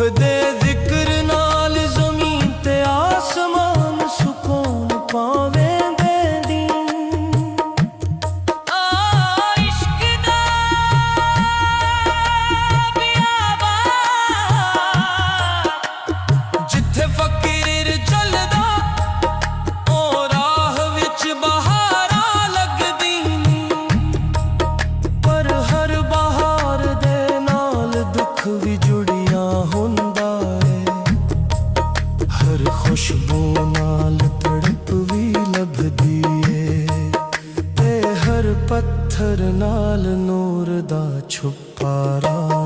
दे जिक्र नाल ज़मीन ते आसमान सुकून पावेंदे दी। इश्क दा बियाबा जिथे फकीर चलदा ओ राह विच बहारां लगदी नी। पर हर बहार दे नाल दुख भी जुड़िया हुंदा है। हर खुशबू नाल तड़प भी लभदी है ते हर पत्थर नाल नूर दा छुपा राज